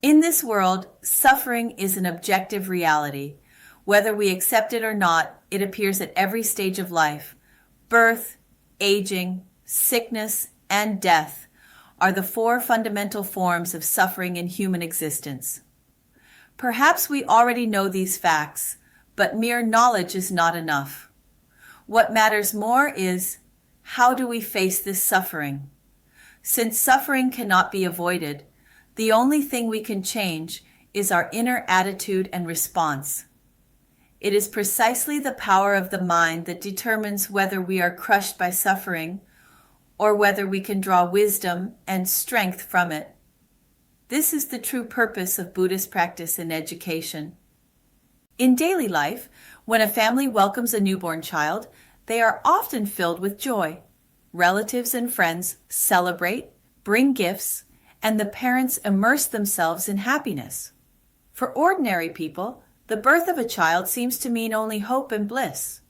In this world, suffering is an objective reality. Whether we accept it or not, it appears at every stage of life. Birth, aging, sickness, and death are the four fundamental forms of suffering in human existence. Perhaps we already know these facts, but mere knowledge is not enough. What matters more is, how do we face this suffering? Since suffering cannot be avoided, the only thing we can change is our inner attitude and response. It is precisely the power of the mind that determines whether we are crushed by suffering or whether we can draw wisdom and strength from it. This is the true purpose of Buddhist practice and education. In daily life, when a family welcomes a newborn child, they are often filled with joy. Relatives and friends celebrate, bring gifts, and the parents immerse themselves in happiness. For ordinary people, the birth of a child seems to mean only hope and bliss.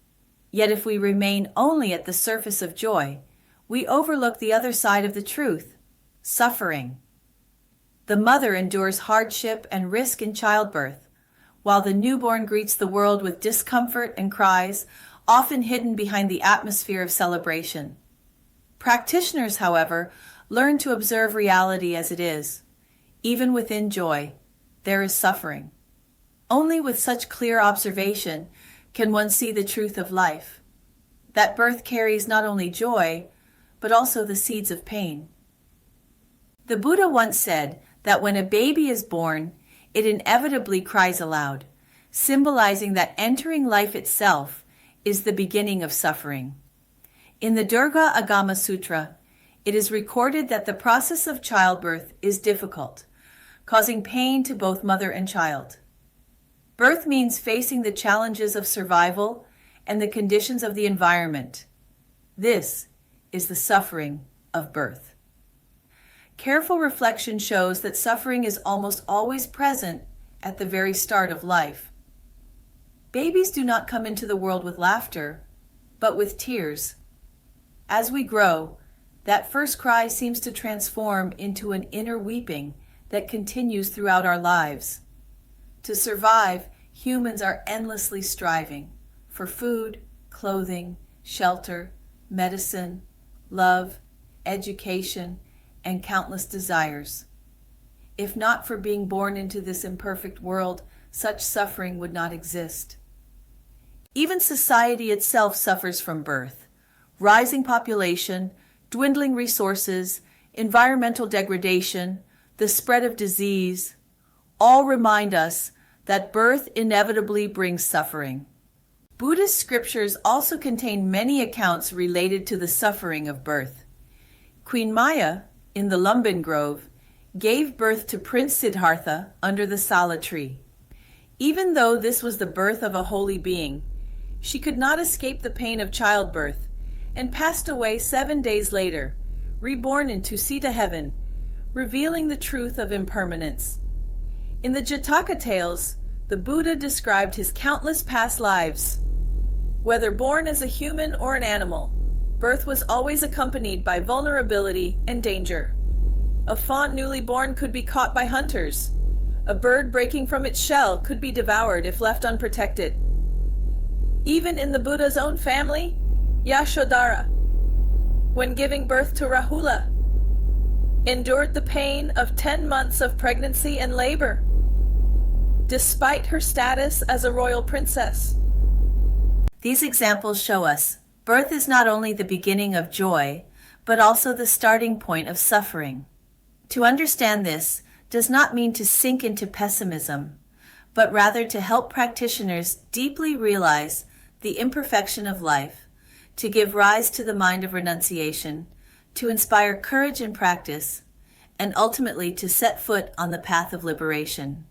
Yet if we remain only at the surface of joy, we overlook the other side of the truth, suffering. The mother endures hardship and risk in childbirth, while the newborn greets the world with discomfort and cries, often hidden behind the atmosphere of celebration. Practitioners, however, learn to observe reality as it is. Even within joy, there is suffering. Only with such clear observation can one see the truth of life, that birth carries not only joy, but also the seeds of pain. The Buddha once said that when a baby is born, it inevitably cries aloud, symbolizing that entering life itself is the beginning of suffering. In the Durga Agama Sutra, it is recorded that the process of childbirth is difficult, causing pain to both mother and child. Birth means facing the challenges of survival and the conditions of the environment. This is the suffering of birth. Careful reflection shows that suffering is almost always present at the very start of life. Babies do not come into the world with laughter, but with tears. As we grow, that first cry seems to transform into an inner weeping that continues throughout our lives. To survive, humans are endlessly striving for food, clothing, shelter, medicine, love, education, and countless desires. If not for being born into this imperfect world, such suffering would not exist. Even society itself suffers from birth. Rising population, dwindling resources, environmental degradation, the spread of disease, all remind us that birth inevitably brings suffering. Buddhist scriptures also contain many accounts related to the suffering of birth. Queen Maya, in the Lumbin Grove, gave birth to Prince Siddhartha under the Sala tree. Even though this was the birth of a holy being, she could not escape the pain of childbirth and passed away 7 days later, reborn into Sita heaven, revealing the truth of impermanence. In the Jataka tales, the Buddha described his countless past lives. Whether born as a human or an animal, birth was always accompanied by vulnerability and danger. A fawn newly born could be caught by hunters. A bird breaking from its shell could be devoured if left unprotected. Even in the Buddha's own family, Yashodhara, when giving birth to Rahula, endured the pain of 10 months of pregnancy and labor, despite her status as a royal princess. These examples show us birth is not only the beginning of joy, but also the starting point of suffering. To understand this does not mean to sink into pessimism, but rather to help practitioners deeply realize the imperfection of life, to give rise to the mind of renunciation, to inspire courage in practice, and ultimately to set foot on the path of liberation.